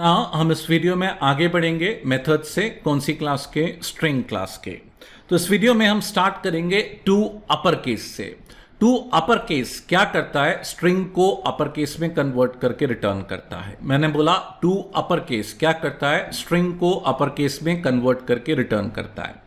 हम इस वीडियो में आगे बढ़ेंगे मेथड से, कौन सी क्लास के, स्ट्रिंग क्लास के। तो इस वीडियो में हम स्टार्ट करेंगे टू अपर केस से। टू अपर केस क्या करता है, स्ट्रिंग को अपर केस में कन्वर्ट करके रिटर्न करता है। मैंने बोला टू अपर केस क्या करता है, स्ट्रिंग को अपर केस में कन्वर्ट करके रिटर्न करता है।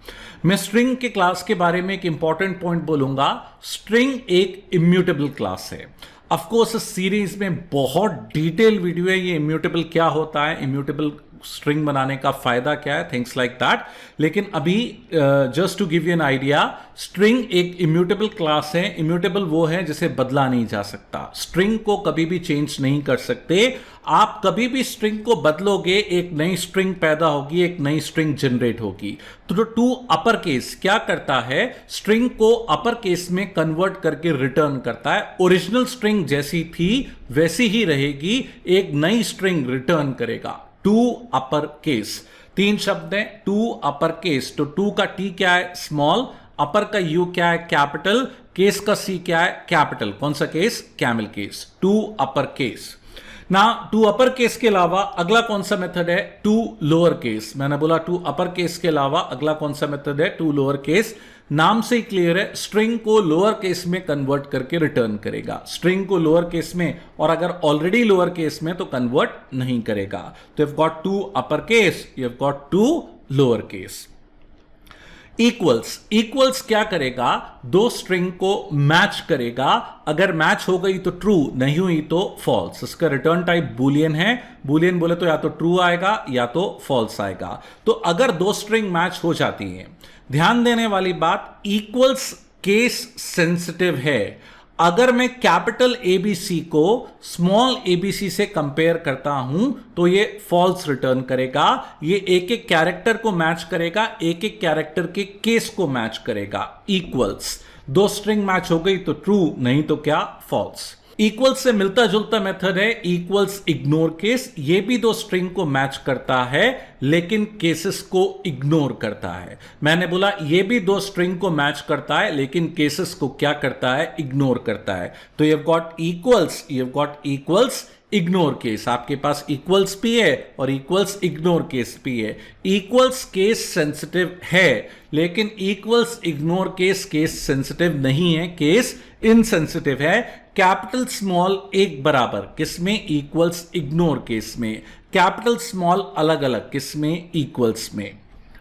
मैं स्ट्रिंग के क्लास के बारे में एक इंपॉर्टेंट पॉइंट बोलूंगा। स्ट्रिंग एक इम्यूटेबल क्लास है। ऑफ कोर्स इस सीरीज में बहुत डिटेल वीडियो है, ये इम्यूटेबल क्या होता है, इम्यूटेबल स्ट्रिंग बनाने का फायदा क्या है, थिंग्स लाइक दैट। लेकिन अभी just to give you an idea, string एक इम्यूटेबल क्लास है। इम्यूटेबल वो है जिसे बदला नहीं जा सकता। स्ट्रिंग को कभी भी चेंज नहीं कर सकते। आप कभी भी स्ट्रिंग को बदलोगे, एक नई स्ट्रिंग पैदा होगी, एक नई स्ट्रिंग जनरेट होगी। तो टू अपर केस क्या करता है, स्ट्रिंग को अपर केस में कन्वर्ट करके रिटर्न करता है। ओरिजिनल स्ट्रिंग जैसी थी वैसी ही रहेगी, एक नई स्ट्रिंग रिटर्न करेगा। टू अपर केस, तीन शब्द हैं टू अपर केस। तो टू का टी क्या है, स्मॉल, अपर का यू क्या है, कैपिटल, केस का सी क्या है, कैपिटल। कौन सा case, camel case. To upper case ना। टू अपर केस के अलावा अगला कौन सा मेथड है, टू लोअर केस। मैंने बोला टू अपर केस के अलावा अगला कौन सा मेथड है, टू लोअर केस। नाम से ही क्लियर है, स्ट्रिंग को लोअर केस में कन्वर्ट करके रिटर्न करेगा। स्ट्रिंग को लोअर केस में, और अगर ऑलरेडी लोअर केस में तो कन्वर्ट नहीं करेगा। तो you have got to upper case, you have got to lower case. Equals, equals क्या करेगा, दो स्ट्रिंग को मैच करेगा। अगर मैच हो गई तो ट्रू, नहीं हुई तो फॉल्स। इसका रिटर्न टाइप बुलियन है। बुलियन बोले तो या तो ट्रू आएगा या तो फॉल्स आएगा। तो अगर दो स्ट्रिंग मैच हो जाती हैं, ध्यान देने वाली बात, इक्वल्स केस सेंसिटिव है। अगर मैं कैपिटल एबीसी को स्मॉल एबीसी से कंपेयर करता हूं तो ये फॉल्स रिटर्न करेगा। ये एक एक कैरेक्टर को मैच करेगा, एक एक कैरेक्टर के केस को मैच करेगा। इक्वल्स, दो स्ट्रिंग मैच हो गई तो ट्रू, नहीं तो क्या, फॉल्स। इक्वल्स से मिलता जुलता मेथड है इक्वल्स इग्नोर केस। ये भी दो स्ट्रिंग को मैच करता है लेकिन केसेस को इग्नोर करता है। मैंने बोला ये भी दो स्ट्रिंग को मैच करता है लेकिन केसेस को क्या करता है, इग्नोर करता है। तो you have got equals, you have got equals ignore case. आपके पास इक्वल्स भी है और इक्वल्स इग्नोर केस भी है। इक्वल्स केस सेंसिटिव है लेकिन equals ignore case case sensitive नहीं है, केस इनसेंसिटिव है। कैपिटल स्मॉल एक बराबर किसमें, इक्वल्स इग्नोर केस में। कैपिटल स्मॉल अलग अलग किसमें, इक्वल्स में।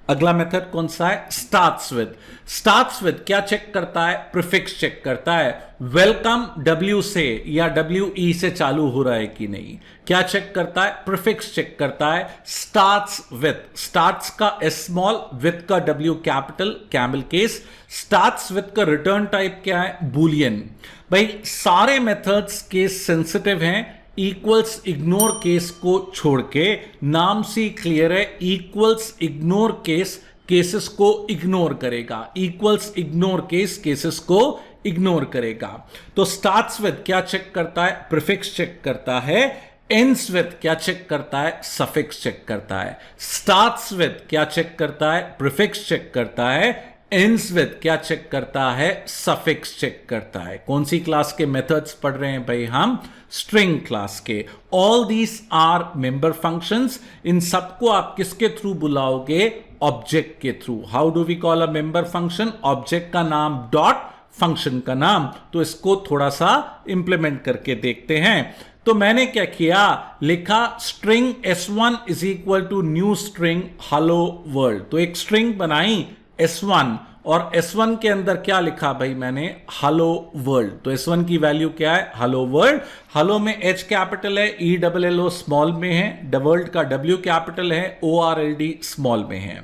अगला मेथड कौन सा है, स्टार्ट्स विद। स्टार्ट्स विद क्या चेक करता है, प्रीफिक्स चेक करता है। वेलकम डब्ल्यू से या डब्ल्यू ई से चालू हो रहा है कि नहीं, क्या चेक करता है, प्रीफिक्स चेक करता है। स्टार्ट्स विद, स्टार्ट्स का एस स्मॉल, विद का W capital, camel case. Starts with का रिटर्न टाइप क्या है, बुलियन। भाई सारे मेथड्स केस सेंसिटिव हैं इक्वल्स इग्नोर केस को छोड़ के। नाम से क्लियर है, इक्वल्स इग्नोर केस केसेस को इग्नोर करेगा। इक्वल्स इग्नोर केस केसेस को इग्नोर करेगा। तो स्टार्ट्स विद क्या चेक करता है, प्रीफिक्स चेक करता है। एंड्स विद क्या चेक करता है, सफिक्स चेक करता है। स्टार्ट्स विद क्या चेक करता है, प्रीफिक्स चेक करता है। एंड्स विद क्या चेक करता है, सफिक्स चेक करता है। कौन सी क्लास के मेथड्स पढ़ रहे हैं भाई हम, स्ट्रिंग क्लास के। All these are member functions. इन सबको आप किसके थ्रू बुलाओगे, ऑब्जेक्ट के through. How do we call a member function, object का नाम डॉट फंक्शन का नाम। तो इसको थोड़ा सा इंप्लीमेंट करके देखते हैं। तो मैंने क्या किया, लिखा string s1 is equal to new string hello world. तो एक स्ट्रिंग बनाई S1 और S1 के अंदर क्या लिखा भाई मैंने, हेलो वर्ल्ड। तो S1 की वैल्यू क्या है, हेलो वर्ल्ड। हेलो में H कैपिटल है, ELLO स्मॉल में है, वर्ल्ड का W कैपिटल है, ORLD स्मॉल में है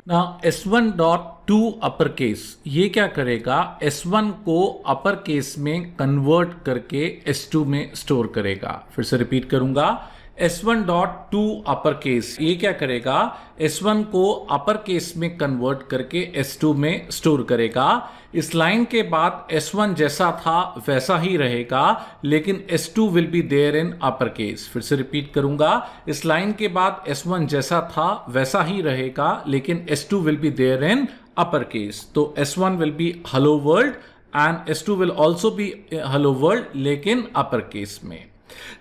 ना। S1 dot to upper case, ये क्या करेगा, S1 को अपर केस में कन्वर्ट करके S2 में स्टोर करेगा। फिर से रिपीट करूंगा, S1 dot to upper case, ये क्या करेगा, S1 को अपर केस में कन्वर्ट करके S2 में स्टोर करेगा। इस लाइन के बाद S1 जैसा था वैसा ही रहेगा लेकिन S2 will be there in upper case. फिर से रिपीट करूंगा, इस लाइन के बाद S1 जैसा था वैसा ही रहेगा लेकिन S2 will be there in upper case. तो S1 will be hello world and S2 will also be hello world लेकिन अपर केस में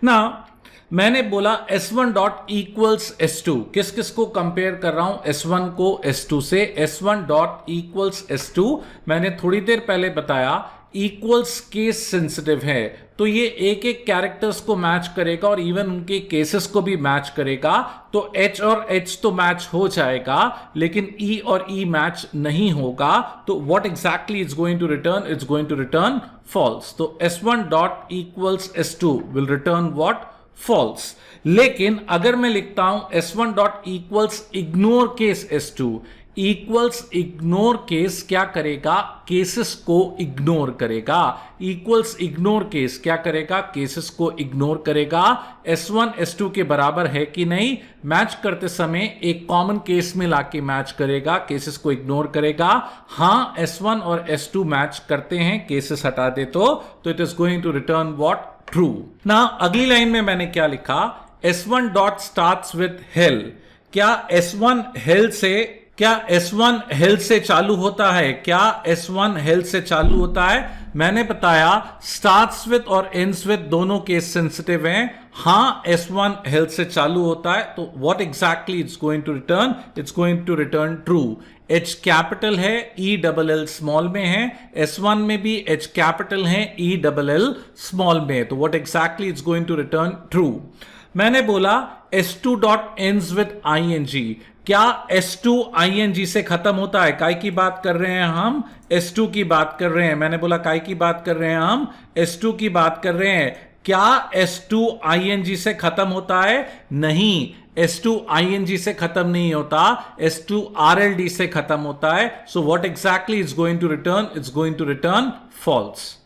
ना। मैंने बोला S1 डॉट इक्वल्स S2, किस किस को कंपेयर कर रहा हूं, S1 को S2 से। S1 डॉट इक्वल्स S2 मैंने थोड़ी देर पहले बताया इक्वल्स केस सेंसिटिव है, तो ये एक एक कैरेक्टर्स को मैच करेगा और इवन उनके केसेस को भी मैच करेगा। तो H और H तो मैच हो जाएगा, लेकिन E और E मैच नहीं होगा। तो what exactly is going to return, it's going to return false. तो S1 dot equals S2 will return what, false. लेकिन अगर मैं लिखता हूं S1 dot equals ignore case S2, equals ignore case क्या करेगा, केसेस को इग्नोर करेगा। इक्वल्स इग्नोर केस क्या करेगा, केसेस को इग्नोर करेगा। S1 S2 के बराबर है कि नहीं, मैच करते समय एक कॉमन केस में लाके मैच करेगा, केसेस को इग्नोर करेगा। हां, S1 और S2 मैच करते हैं, केसेस हटा दे तो it is going to return what, true. ना अगली लाइन में मैंने क्या लिखा, S1 dot starts with hello. क्या S1 हेल से चालू होता है, क्या S1 हेल से चालू होता है? मैंने बताया स्टार्ट्स विद और एंड्स विद दोनों केस सेंसिटिव हैं। हां, S1 हेल से चालू होता है, तो what exactly it's going to return, it's going to return true. H capital है, E डबल L स्मॉल में है। S1 में भी H कैपिटल है, E डबल L स्मॉल में है, तो what exactly it's going to return true. मैंने बोला S2 dot ends with ING। क्या S2 ING से खत्म होता है? काय की बात कर रहे हैं हम, S2 की बात कर रहे हैं। मैंने बोला काय की बात कर रहे हैं हम, S2 की बात कर रहे हैं। क्या S2 ING से खत्म होता है? नहीं, S2 ING से खत्म नहीं होता, S2 RLD से खत्म होता है। So what exactly is going to return, it's going to return false.